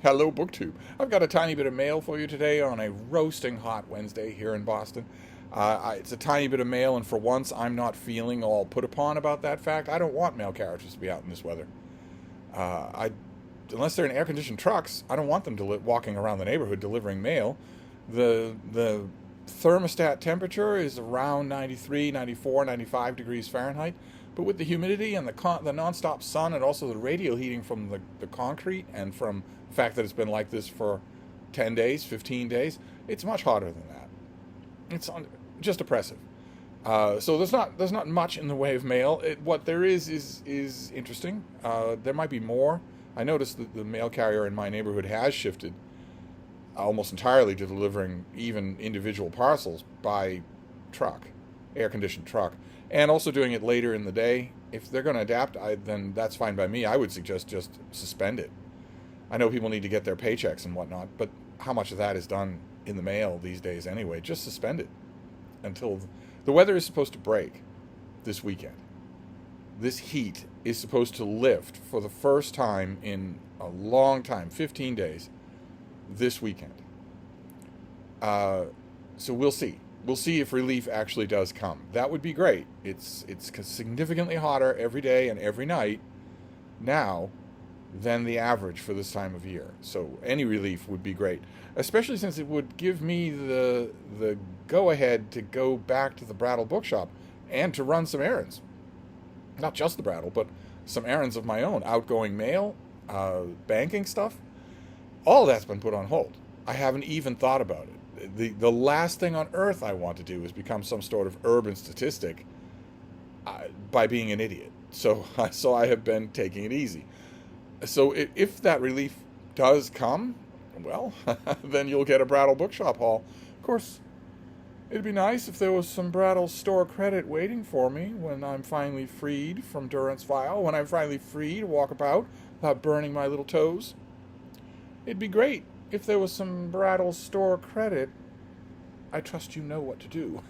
Hello, BookTube. I've got a tiny bit of mail for you today on a roasting hot Wednesday here in Boston. It's a tiny bit of mail, and for once, I'm not feeling all put upon about that fact. I don't want mail carriages to be out in this weather. Unless they're in air-conditioned trucks, I don't want them walking around the neighborhood delivering mail. The thermostat temperature is around 93, 94, 95 degrees Fahrenheit. But with the humidity and the nonstop sun and also the radial heating from the concrete and from the fact that it's been like this for 10 days, 15 days, it's much hotter than that. Just oppressive. So there's not much in the way of mail. What there is interesting. There might be more. I noticed that the mail carrier in my neighborhood has shifted almost entirely to delivering even individual parcels by truck, air-conditioned truck, and also doing it later in the day. If they're going to adapt, then that's fine by me. I would suggest just suspend it. I know people need to get their paychecks and whatnot, but how much of that is done in the mail these days anyway? Just suspend it until the weather is supposed to break this weekend. This heat is supposed to lift for the first time in a long time, 15 days, this weekend. So we'll see. We'll see if relief actually does come. That would be great. It's significantly hotter every day and every night now than the average for this time of year. So any relief would be great, especially since it would give me the go-ahead to go back to the Brattle bookshop and to run some errands. Not just the Brattle, but some errands of my own. Outgoing mail, banking stuff. All that's been put on hold. I haven't even thought about it. The last thing on earth I want to do is become some sort of urban statistic by being an idiot. So I have been taking it easy. So if that relief does come, well, then you'll get a Brattle bookshop haul. Of course, it'd be nice if there was some Brattle store credit waiting for me when I'm finally freed from durance vile, when I'm finally free to walk about without burning my little toes. It'd be great if there was some Brattle store credit. I trust you know what to do.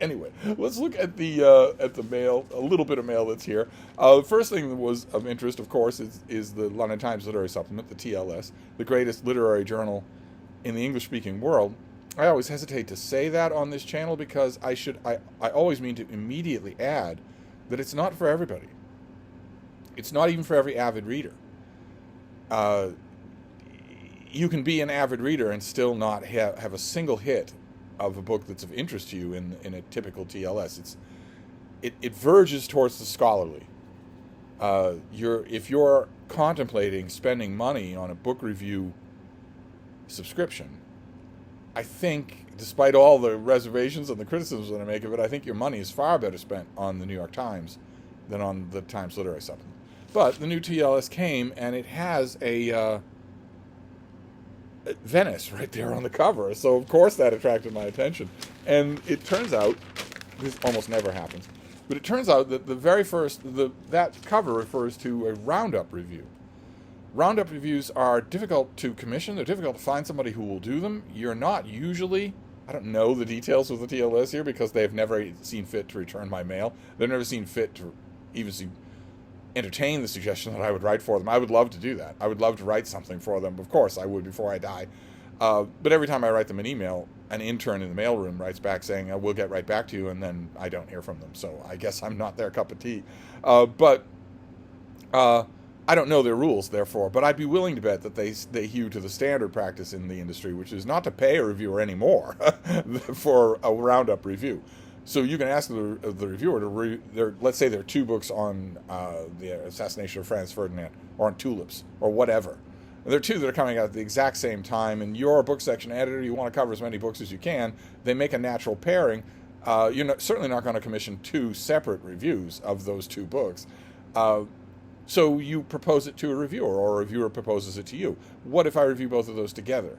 Anyway, let's look at the mail, a little bit of mail that's here. The first thing that was of interest, of course, is the London Times Literary Supplement, the TLS, the greatest literary journal in the English-speaking world. I always hesitate to say that on this channel because I always mean to immediately add that it's not for everybody. It's not even for every avid reader. You can be an avid reader and still not have a single hit of a book that's of interest to you in a typical TLS. It verges towards the scholarly. If you're contemplating spending money on a book review subscription, I think, despite all the reservations and the criticisms that I make of it, I think your money is far better spent on the New York Times than on the Times Literary Supplement. But the new TLS came, and it has a Venice right there on the cover. So, of course, that attracted my attention. And it turns out, this almost never happens, but it turns out that the very first, that cover refers to a Roundup review. Roundup reviews are difficult to commission. They're difficult to find somebody who will do them. You're not usually, I don't know the details of the TLS here because they've never seen fit to return my mail. They've never seen fit to even entertain the suggestion that I would write for them. I would love to do that. I would love to write something for them. Of course, I would before I die. But every time I write them an email, an intern in the mailroom writes back saying, we'll get right back to you, and then I don't hear from them. So I guess I'm not their cup of tea. But I don't know their rules, therefore, but I'd be willing to bet that they hew to the standard practice in the industry, which is not to pay a reviewer anymore for a Roundup review. So you can ask the reviewer to let's say there are two books on the assassination of Franz Ferdinand, or on tulips, or whatever. And there are two that are coming out at the exact same time, and you're a book section editor, you want to cover as many books as you can. They make a natural pairing. You're certainly not going to commission two separate reviews of those two books. So you propose it to a reviewer, or a reviewer proposes it to you. What if I review both of those together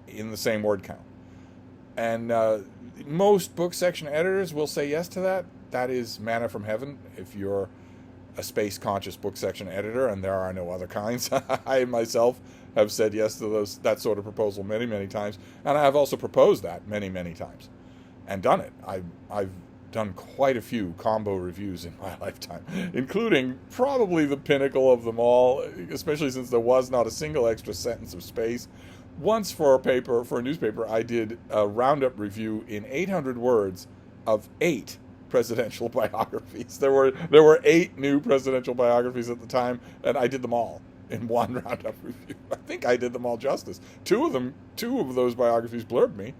in the same word count? And most book section editors will say yes to that. That is manna from heaven if you're a space-conscious book section editor, and there are no other kinds. I myself have said yes to that sort of proposal many, many times, and I have also proposed that many, many times and done it. I've done quite a few combo reviews in my lifetime, including probably the pinnacle of them all, especially since there was not a single extra sentence of space. Once for a newspaper, I did a roundup review in 800 words of 8 presidential biographies. There were 8 new presidential biographies at the time, and I did them all in one roundup review. I think I did them all justice. Two of those biographies blurbed me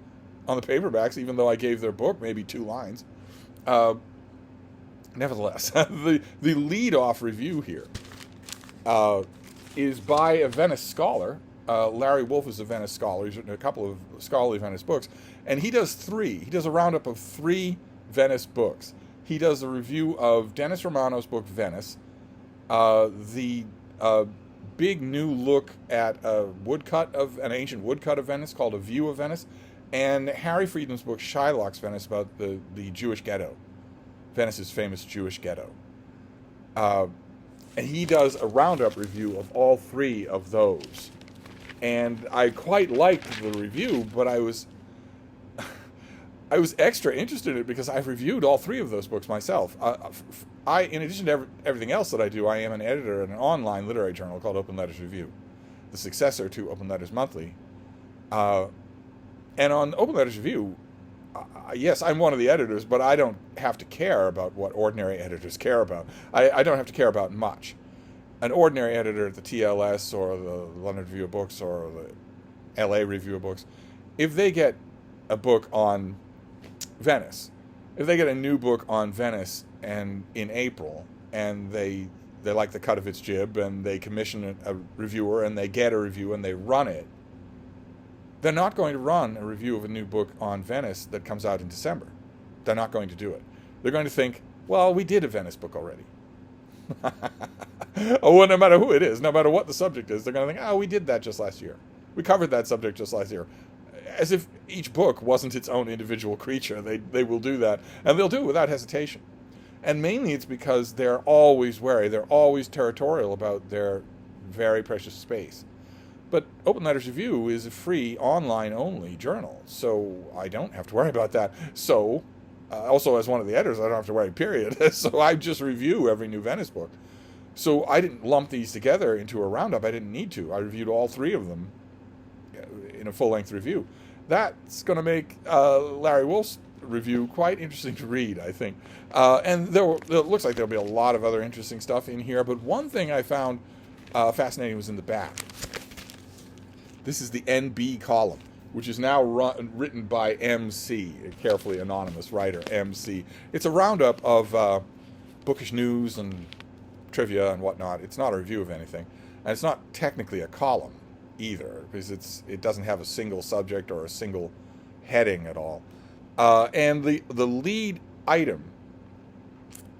on the paperbacks, even though I gave their book maybe 2 lines. Nevertheless, the lead-off review here is by a Venice scholar. Larry Wolff is a Venice scholar. He's written a couple of scholarly Venice books, and he does 3. He does a roundup of 3 Venice books. He does a review of Dennis Romano's book Venice, the big new look at an ancient woodcut of Venice called A View of Venice, and Harry Friedman's book Shylock's Venice about the Jewish ghetto, Venice's famous Jewish ghetto. And he does a roundup review of all 3 of those. And I quite liked the review, but I was extra interested in it because I've reviewed all 3 of those books myself. In addition to everything else that I do, I am an editor in an online literary journal called Open Letters Review, the successor to Open Letters Monthly. And on Open Letters Review, yes, I'm one of the editors, but I don't have to care about what ordinary editors care about. I don't have to care about much. An ordinary editor at the TLS or the London Review of Books or the LA Review of Books, if they get a book on Venice, if they get a new book on Venice and in April, and they like the cut of its jib, and they commission a reviewer, and they get a review, and they run it, they're not going to run a review of a new book on Venice that comes out in December. They're not going to do it. They're going to think, well, we did a Venice book already. Oh, well, no matter who it is, no matter what the subject is, they're going to think, oh, we did that just last year. We covered that subject just last year. As if each book wasn't its own individual creature. They will do that, and they'll do it without hesitation. And mainly it's because they're always wary. They're always territorial about their very precious space. But Open Letters Review is a free, online-only journal, so I don't have to worry about that. So, also as one of the editors, I don't have to worry, period. So I just review every new Venice book. So I didn't lump these together into a roundup. I didn't need to. I reviewed all 3 of them in a full-length review. That's going to make Larry Wolff's review quite interesting to read, I think. And it looks like there'll be a lot of other interesting stuff in here, but one thing I found fascinating was in the back. This is the NB column, which is now written by MC, a carefully anonymous writer, MC. It's a roundup of bookish news and trivia and whatnot. It's not a review of anything. And it's not technically a column either, because it doesn't have a single subject or a single heading at all. And the lead item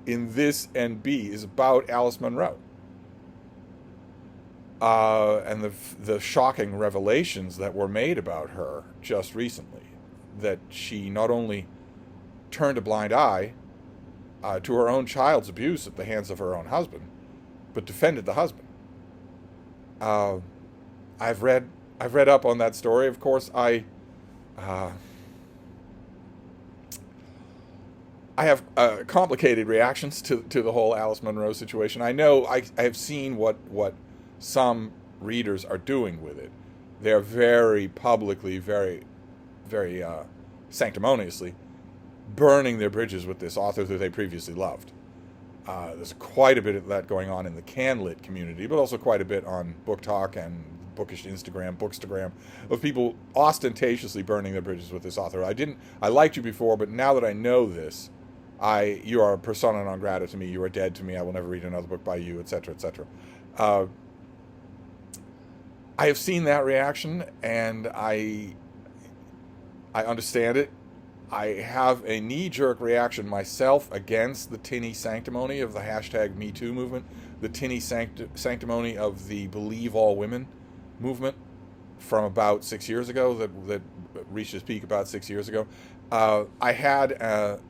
in this NB is about Alice Munro. And the shocking revelations that were made about her just recently, that she not only turned a blind eye to her own child's abuse at the hands of her own husband, but defended the husband. I've read up on that story. Of course, I have complicated reactions to the whole Alice Munro situation. I know I have seen what some readers are doing with it. They're very publicly, very, very sanctimoniously burning their bridges with this author that they previously loved. There's quite a bit of that going on in the CanLit community, but also quite a bit on Book Talk and Bookish Instagram, Bookstagram, of people ostentatiously burning their bridges with this author. I liked you before, but now that I know this, you are persona non grata to me. You are dead to me. I will never read another book by you, etc., etc. I have seen that reaction, and I understand it. I have a knee-jerk reaction myself against the tinny sanctimony of the hashtag #MeToo movement, the tinny sanctimony of the Believe All Women movement from about 6 years ago, that reached its peak about 6 years ago. I had a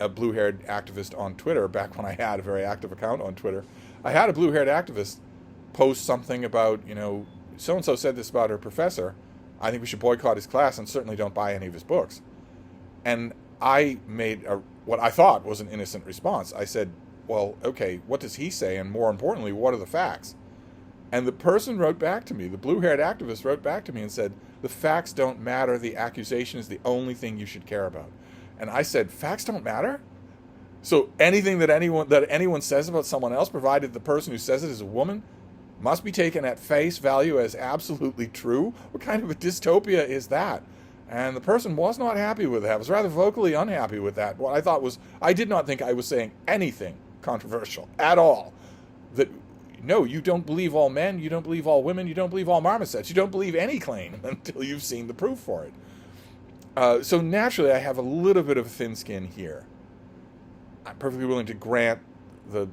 blue-haired activist on Twitter, back when I had a very active account on Twitter. I had a blue-haired activist post something about, so-and-so said this about her professor. I think we should boycott his class and certainly don't buy any of his books. And I made what I thought was an innocent response. I said, well, okay, what does he say? And more importantly, what are the facts? And the person wrote back to me, the blue-haired activist wrote back to me and said, the facts don't matter. The accusation is the only thing you should care about. And I said, facts don't matter? So anything that anyone says about someone else, provided the person who says it is a woman, must be taken at face value as absolutely true? What kind of a dystopia is that? And the person was not happy with that. Was rather vocally unhappy with that. What I thought was, I did not think I was saying anything controversial at all. That, no, you don't believe all men, you don't believe all women, you don't believe all marmosets, you don't believe any claim until you've seen the proof for it. So naturally, I have a little bit of a thin skin here. I'm perfectly willing to grant the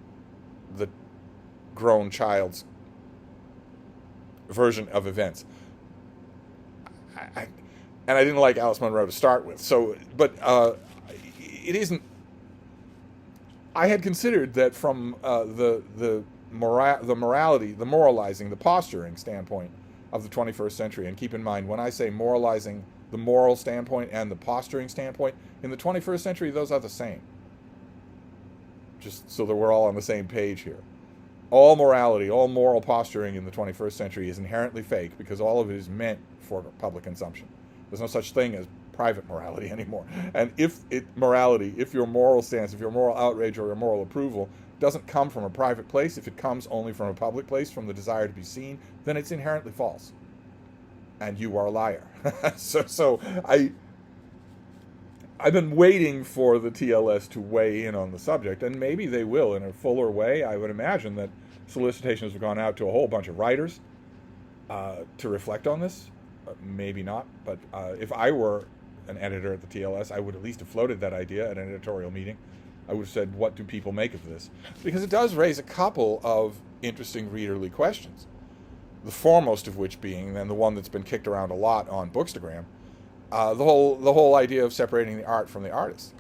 grown child's version of events. And I didn't like Alice Munro to start with. So, but it isn't. I had considered that from the morality, the moralizing, the posturing standpoint of the 21st century. And keep in mind, when I say moralizing, the moral standpoint and the posturing standpoint, in the 21st century, those are the same. Just so that we're all on the same page here. All morality, all moral posturing in the 21st century is inherently fake because all of it is meant for public consumption. There's no such thing as private morality anymore. And if your moral stance, if your moral outrage or your moral approval doesn't come from a private place, if it comes only from a public place, from the desire to be seen, then it's inherently false. And you are a liar. So I've been waiting for the TLS to weigh in on the subject, and maybe they will in a fuller way. I would imagine that solicitations have gone out to a whole bunch of writers to reflect on this. Maybe not, but if I were an editor at the TLS, I would at least have floated that idea at an editorial meeting. I would have said, what do people make of this? Because it does raise a couple of interesting readerly questions. The foremost of which being, and the one that's been kicked around a lot on Bookstagram, the whole idea of separating the art from the artist.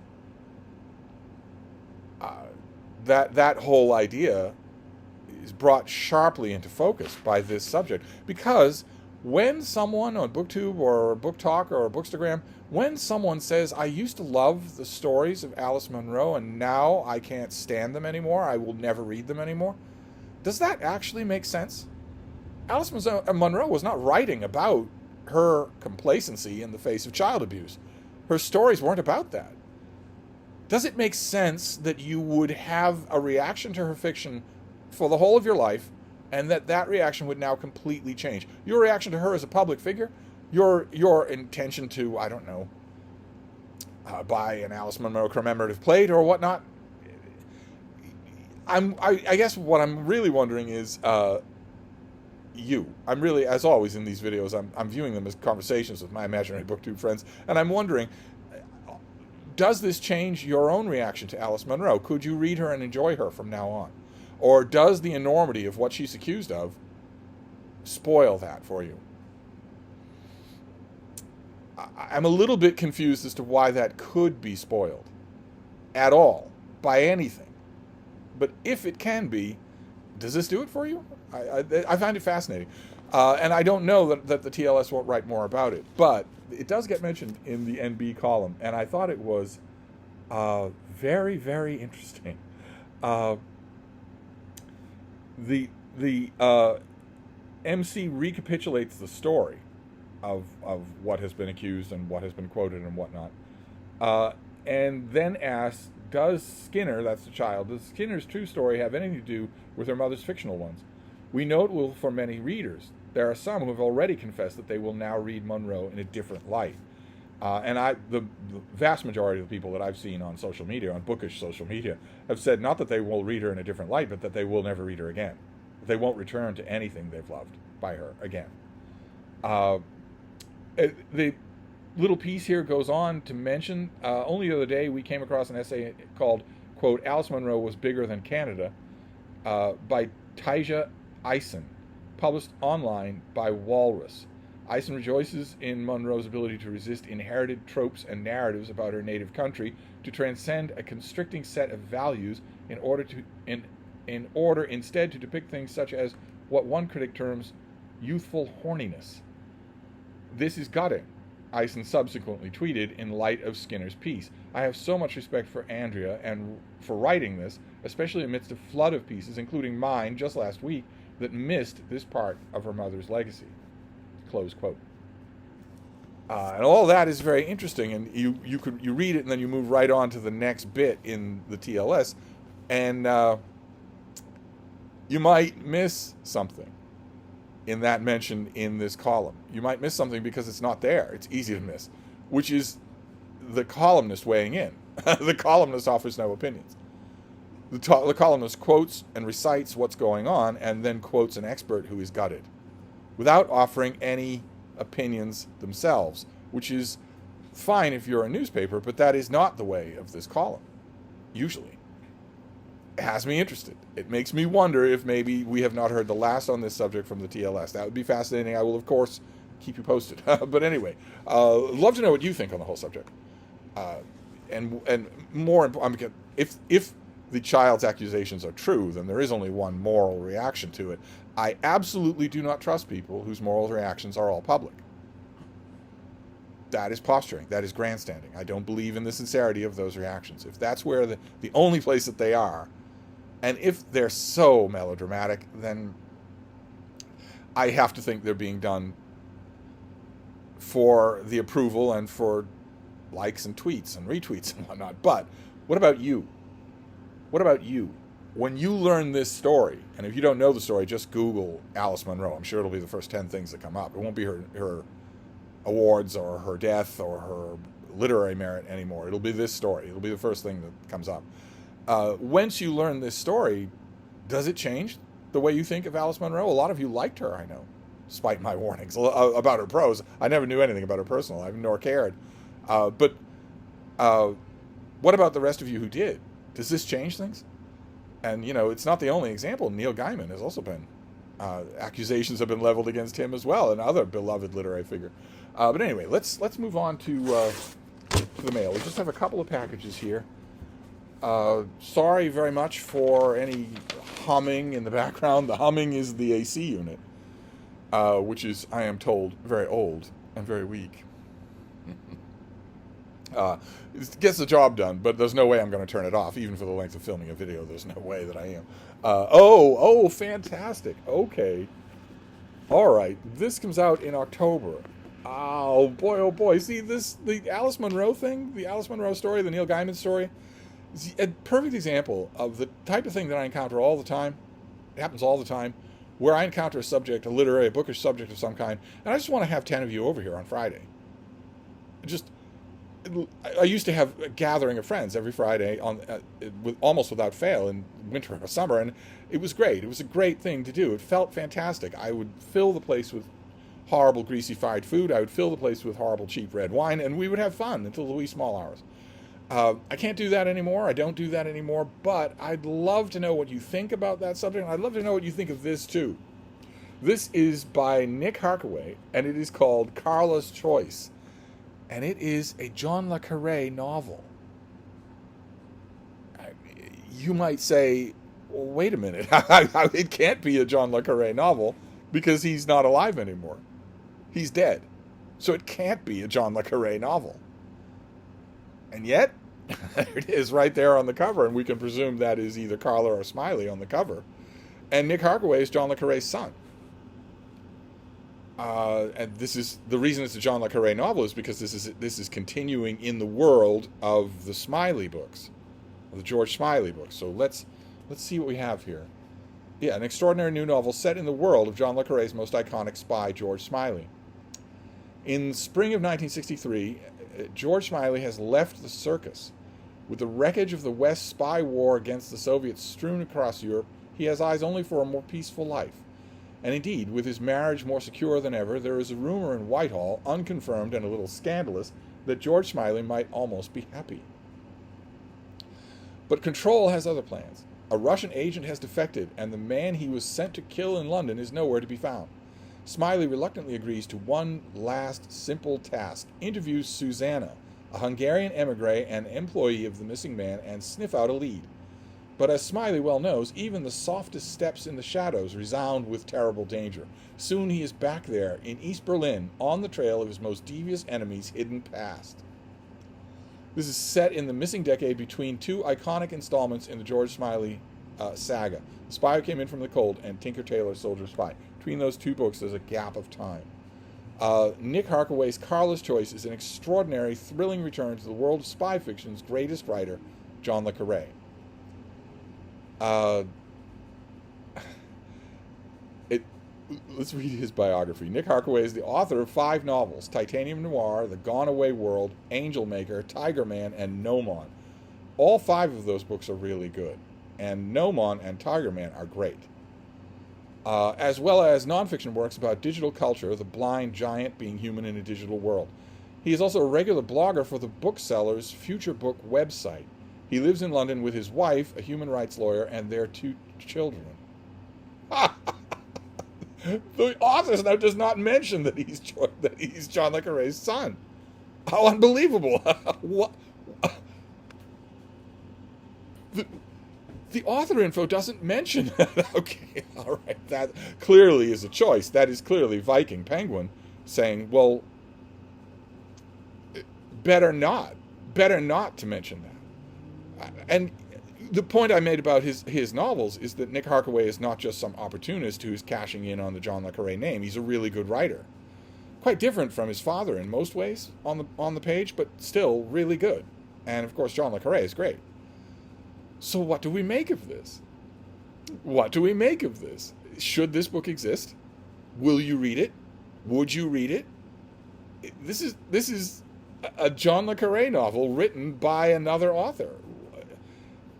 That whole idea is brought sharply into focus by this subject, because when someone on BookTube or Book Talk or Bookstagram, when someone says, I used to love the stories of Alice Munro and now I can't stand them anymore, I will never read them anymore, does that actually make sense? Alice Munro was not writing about her complacency in the face of child abuse. Her stories weren't about that. Does it make sense that you would have a reaction to her fiction for the whole of your life, and that reaction would now completely change? Your reaction to her as a public figure, your intention to, I don't know, buy an Alice Munro commemorative plate or whatnot. I guess what I'm really wondering is, I'm really, as always in these videos, I'm viewing them as conversations with my imaginary BookTube friends, and I'm wondering, does this change your own reaction to Alice Munro? Could you read her and enjoy her from now on? Or does the enormity of what she's accused of spoil that for you? I'm a little bit confused as to why that could be spoiled at all by anything. But if it can be, does this do it for you? I find it fascinating. And I don't know that the TLS won't write more about it. But it does get mentioned in the NB column. And I thought it was very, very interesting. The MC recapitulates the story of what has been accused and what has been quoted and whatnot. And then asks, does Skinner, that's the child, does Skinner's true story have anything to do with her mother's fictional ones? We know it will for many readers. There are some who have already confessed that they will now read Munro in a different light. And the vast majority of the people that I've seen on social media, on bookish social media, have said not that they will read her in a different light, but that they will never read her again. They won't return to anything they've loved by her again. The little piece here goes on to mention, only the other day we came across an essay called, quote, Alice Munro Was Bigger Than Canada, by Taija Eisen, published online by Walrus. Eisen rejoices in Munro's ability to resist inherited tropes and narratives about her native country, to transcend a constricting set of values in order instead to depict things such as what one critic terms youthful horniness. This is gutting. Eisen subsequently tweeted in light of Skinner's piece. I have so much respect for Andrea and for writing this, especially amidst a flood of pieces, including mine just last week, that missed this part of her mother's legacy. Close quote. And all that is very interesting, and you read it and then you move right on to the next bit in the TLS, and you might miss something in that mention in this column. You might miss something because it's not there. It's easy to miss, which is the columnist weighing in. The columnist offers no opinions. The columnist quotes and recites what's going on and then quotes an expert who is gutted without offering any opinions themselves, which is fine if you're a newspaper, but that is not the way of this column, usually. It has me interested. It makes me wonder if maybe we have not heard the last on this subject from the TLS. That would be fascinating. I will, of course, keep you posted. But anyway, love to know what you think on the whole subject. And more important, if the child's accusations are true, then there is only one moral reaction to it. I absolutely do not trust people whose moral reactions are all public. That is posturing. That is grandstanding. I don't believe in the sincerity of those reactions. If that's where the only place that they are, and if they're so melodramatic, then I have to think they're being done for the approval and for likes and tweets and retweets and whatnot. But what about you? What about you? When you learn this story, and if you don't know the story, just Google Alice Munro. I'm sure it'll be the first 10 things that come up. It won't be her awards or her death or her literary merit anymore. It'll be this story. It'll be the first thing that comes up. Once you learn this story, does it change the way you think of Alice Munro? A lot of you liked her, I know, despite my warnings about her prose. I never knew anything about her personal life, nor cared. But what about the rest of you who did? Does this change things? And, it's not the only example. Neil Gaiman has also been, accusations have been leveled against him as well, another beloved literary figure. But anyway, let's move on to the mail. We just have a couple of packages here. Sorry very much for any humming in the background. The humming is the AC unit, which is, I am told, very old and very weak. It gets the job done, but there's no way I'm going to turn it off, even for the length of filming a video. There's no way that I am. Oh, fantastic. Okay. All right. This comes out in October. Oh boy. See, the Alice Munro thing, the Alice Munro story, the Neil Gaiman story, is a perfect example of the type of thing that I encounter all the time. It happens all the time, where I encounter a subject, a bookish subject of some kind, and I just want to have 10 of you over here on Friday. I used to have a gathering of friends every Friday almost without fail in winter or summer, and it was great. It was a great thing to do. It felt fantastic. I would fill the place with horrible greasy fried food. I would fill the place with horrible cheap red wine, and we would have fun until the wee small hours. I can't do that anymore. I don't do that anymore, but I'd love to know what you think about that subject, and I'd love to know what you think of this too. This is by Nick Harkaway, and it is called Carla's Choice. And it is a John le Carré novel. You might say, well, wait a minute. It can't be a John le Carré novel because he's not alive anymore. He's dead. So it can't be a John le Carré novel. And yet, there it is right there on the cover, and we can presume that is either Carla or Smiley on the cover. And Nick Harkaway is John le Carré's son. And this is the reason it's a John le Carré novel is because this is continuing in the world of the Smiley books, of the George Smiley books. So let's see what we have here. Yeah, an extraordinary new novel set in the world of John le Carré's most iconic spy, George Smiley. In spring of 1963, George Smiley has left the circus. With the wreckage of the West spy war against the Soviets strewn across Europe, he has eyes only for a more peaceful life. And indeed, with his marriage more secure than ever, there is a rumor in Whitehall, unconfirmed and a little scandalous, that George Smiley might almost be happy. But Control has other plans. A Russian agent has defected, and the man he was sent to kill in London is nowhere to be found. Smiley reluctantly agrees to one last simple task: interview Susanna, a Hungarian emigre and employee of the missing man, and sniff out a lead. But as Smiley well knows, even the softest steps in the shadows resound with terrible danger. Soon he is back there in East Berlin, on the trail of his most devious enemy's hidden past. This is set in the missing decade between two iconic installments in the George Smiley saga, The Spy Who Came In From the Cold and Tinker Tailor Soldier Spy. Between those two books, there's a gap of time. Nick Harkaway's Carla's Choice is an extraordinary, thrilling return to the world of spy fiction's greatest writer, John le Carré. Let's read his biography. Nick Harkaway is the author of 5 novels: Titanium Noir, The Gone Away World, Angel Maker, Tiger Man, and Gnomon. All 5 of those books are really good, and Gnomon and Tiger Man are great. As well as nonfiction works about digital culture, the blind giant being human in a digital world. He is also a regular blogger for the bookseller's Future Book website. He lives in London with his wife, a human rights lawyer, and their 2 children. The author now does not mention that he's John le Carré's son. How unbelievable! What? The author info doesn't mention that. Okay, all right. That clearly is a choice. That is clearly Viking Penguin saying, well, better not to mention that. And the point I made about his novels is that Nick Harkaway is not just some opportunist who's cashing in on the John le Carré name. He's a really good writer. Quite different from his father in most ways on the page, but still really good. And of course, John le Carré is great. So what do we make of this? What do we make of this? Should this book exist? Will you read it? Would you read it? This is a John le Carré novel written by another author.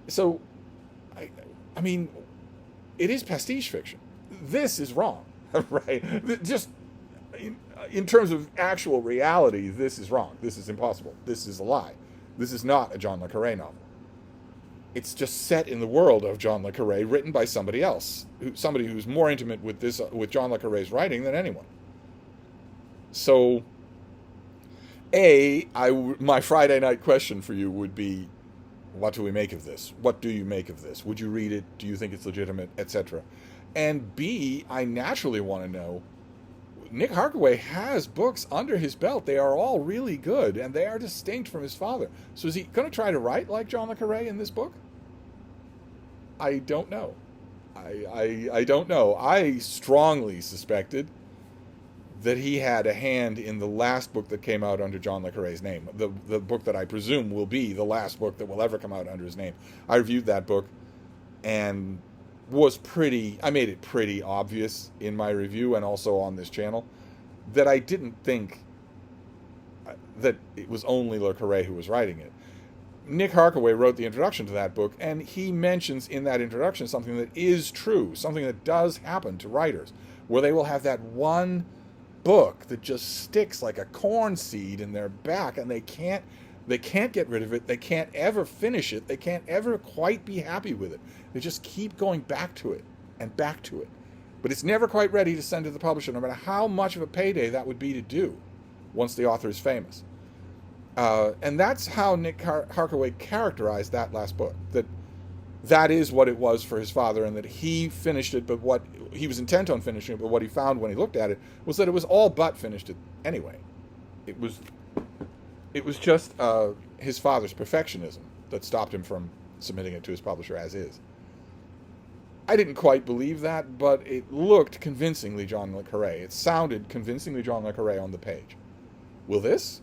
So, I mean, it is pastiche fiction. This is wrong, right? Just in terms of actual reality, this is wrong. This is impossible. This is a lie. This is not a John le Carré novel. It's just set in the world of John le Carré, written by somebody else, somebody who's more intimate with John le Carré's writing than anyone. So, my Friday night question for you would be, what do we make of this? What do you make of this? Would you read it? Do you think it's legitimate, etc.? And B, I naturally want to know, Nick Harkaway has books under his belt. They are all really good, and they are distinct from his father. So is he going to try to write like John le Carré in this book? I don't know. I don't know. I strongly suspected that he had a hand in the last book that came out under John le Carré's name. The book that I presume will be the last book that will ever come out under his name. I reviewed that book and I made it pretty obvious in my review and also on this channel that I didn't think that it was only le Carré who was writing it. Nick Harkaway wrote the introduction to that book, and he mentions in that introduction something that is true, something that does happen to writers, where they will have that one book that just sticks like a corn seed in their back, and they can't get rid of it. They can't ever finish it. They can't ever quite be happy with it. They just keep going back to it and back to it. But it's never quite ready to send to the publisher, no matter how much of a payday that would be to do once the author is famous. And that's how Nick Harkaway characterized that last book, that is what it was for his father, and that he finished it, but what he was intent on finishing it, but what he found when he looked at it was that it was all but finished it anyway. It was just his father's perfectionism that stopped him from submitting it to his publisher as is. I didn't quite believe that, but it looked convincingly John le Carré. It sounded convincingly John le Carré on the page. Will this?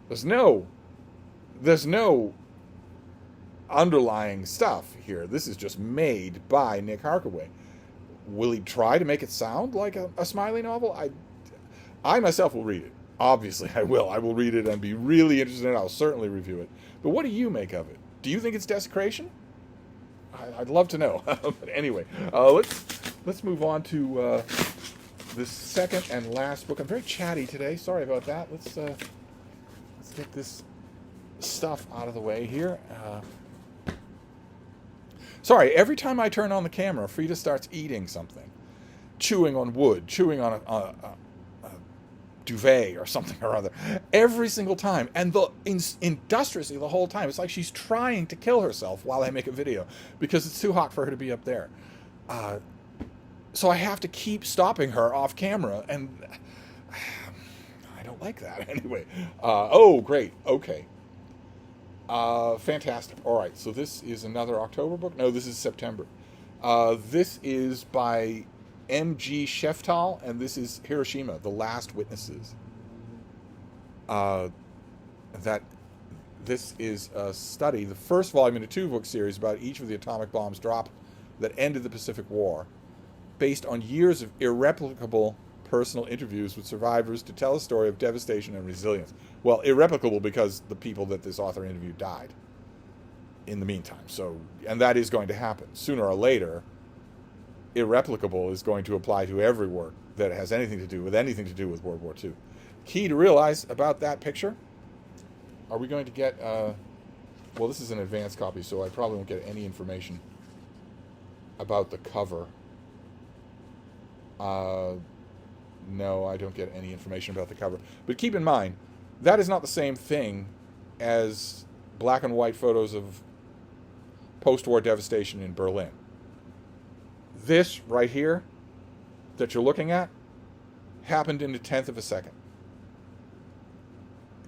There's no underlying stuff here. This is just made by Nick Harkaway. Will he try to make it sound like a Smiley novel? I myself will read it. Obviously, I will. I will read it and be really interested in it. I'll certainly review it. But what do you make of it? Do you think it's desecration? I'd love to know. But anyway, let's move on to the second and last book. I'm very chatty today. Sorry about that. Let's get this stuff out of the way here. Sorry, every time I turn on the camera, Frida starts eating something. Chewing on wood, chewing on duvet or something or other every single time, and industriously the whole time. It's like she's trying to kill herself while I make a video because it's too hot for her to be up there. So I have to keep stopping her off camera, and I don't like that anyway. Oh, great. Okay. Fantastic. All right. So this is another October book. No, this is September. This is by M.G. Sheftal, and this is Hiroshima, The Last Witnesses. This is a study, the first volume in a 2-book series about each of the atomic bombs dropped that ended the Pacific War, based on years of irreplicable personal interviews with survivors to tell a story of devastation and resilience. Well, irreplicable because the people that this author interviewed died in the meantime. So, and that is going to happen. Sooner or later, irreplicable is going to apply to every work that has anything to do with World War II. Key to realize about that picture, are we going to get, well, this is an advanced copy, so I probably won't get any information about the cover. No, I don't get any information about the cover. But keep in mind, that is not the same thing as black and white photos of post-war devastation in Berlin. This right here that you're looking at happened in a tenth of a second.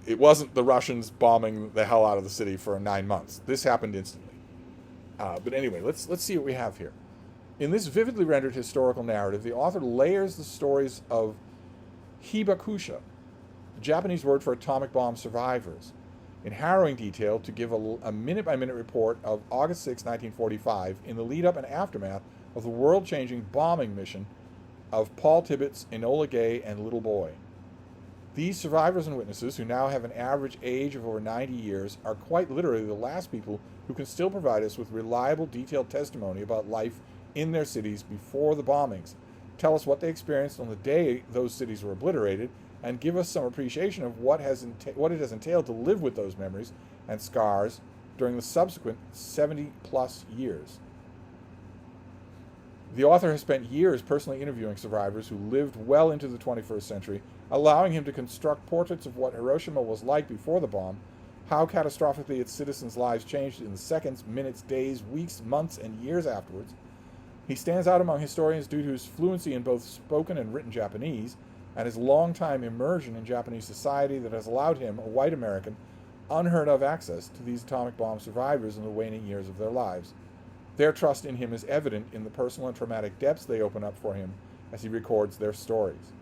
It wasn't the Russians bombing the hell out of the city for 9 months. This happened instantly. But anyway, let's see what we have here. In this vividly rendered historical narrative, the author layers the stories of hibakusha, the Japanese word for atomic bomb survivors, in harrowing detail to give a minute-by-minute report of August 6, 1945, in the lead-up and aftermath of the world-changing bombing mission of Paul Tibbets, Enola Gay, and Little Boy. These survivors and witnesses, who now have an average age of over 90 years, are quite literally the last people who can still provide us with reliable, detailed testimony about life in their cities before the bombings, tell us what they experienced on the day those cities were obliterated, and give us some appreciation of what it has entailed to live with those memories and scars during the subsequent 70-plus years. The author has spent years personally interviewing survivors who lived well into the 21st century, allowing him to construct portraits of what Hiroshima was like before the bomb, how catastrophically its citizens' lives changed in the seconds, minutes, days, weeks, months, and years afterwards. He stands out among historians due to his fluency in both spoken and written Japanese, and his long-time immersion in Japanese society that has allowed him, a white American, unheard-of access to these atomic bomb survivors in the waning years of their lives. Their trust in him is evident in the personal and traumatic depths they open up for him as he records their stories.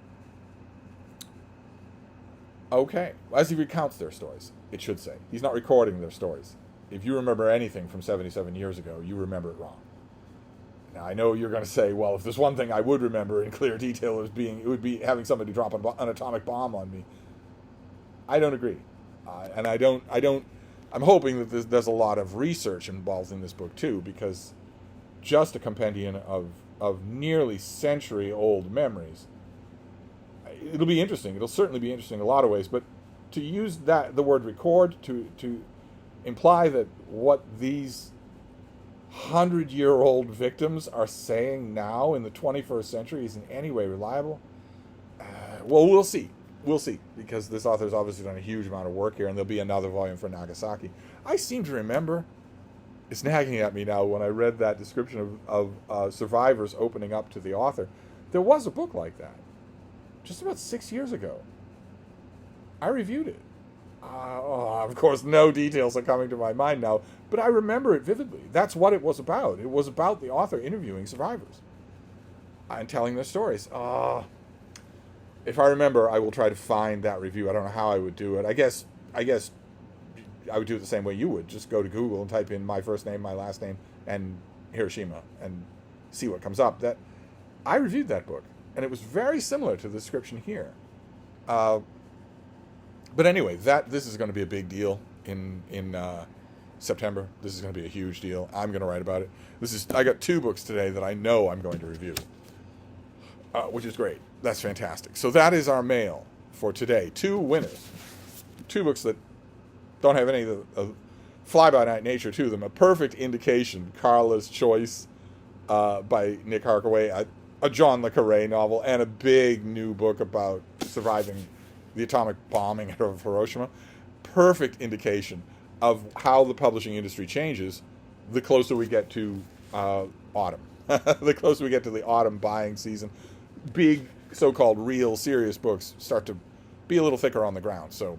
Okay, as he recounts their stories, it should say. He's not recording their stories. If you remember anything from 77 years ago, you remember it wrong. Now, I know you're going to say, well, if there's one thing I would remember in clear detail, it would be having somebody drop an atomic bomb on me. I don't agree. I'm hoping that there's a lot of research involved in this book, too, because just a compendium of nearly century-old memories, it'll be interesting. It'll certainly be interesting in a lot of ways, but to use the word record to imply that what these 100-year-old victims are saying now in the 21st century is in any way reliable, well, we'll see. We'll see, because this author's obviously done a huge amount of work here, and there'll be another volume for Nagasaki. I seem to remember, it's nagging at me now, when I read that description of survivors opening up to the author, there was a book like that, just about 6 years ago. I reviewed it. Of course, no details are coming to my mind now, but I remember it vividly. That's what it was about. It was about the author interviewing survivors and telling their stories. If I remember, I will try to find that review. I don't know how I would do it. I guess I would do it the same way you would. Just go to Google and type in my first name, my last name, and Hiroshima, and see what comes up. That I reviewed that book, and it was very similar to the description here. But anyway, this is going to be a big deal in September. This is going to be a huge deal. I'm going to write about it. I got 2 books today that I know I'm going to review, which is great. That's fantastic. So that is our mail for today. 2 winners. 2 books that don't have any of the fly-by-night nature to them. A perfect indication, Carla's Choice by Nick Harkaway, a John le Carré novel, and a big new book about surviving the atomic bombing of Hiroshima. Perfect indication of how the publishing industry changes the closer we get to autumn. The closer we get to the autumn buying season, big so-called real serious books start to be a little thicker on the ground. So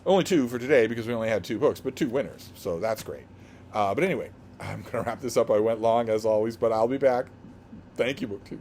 only 2 for today because we only had 2 books, but 2 winners. So that's great. But anyway, I'm going to wrap this up. I went long as always, but I'll be back. Thank you, BookTube.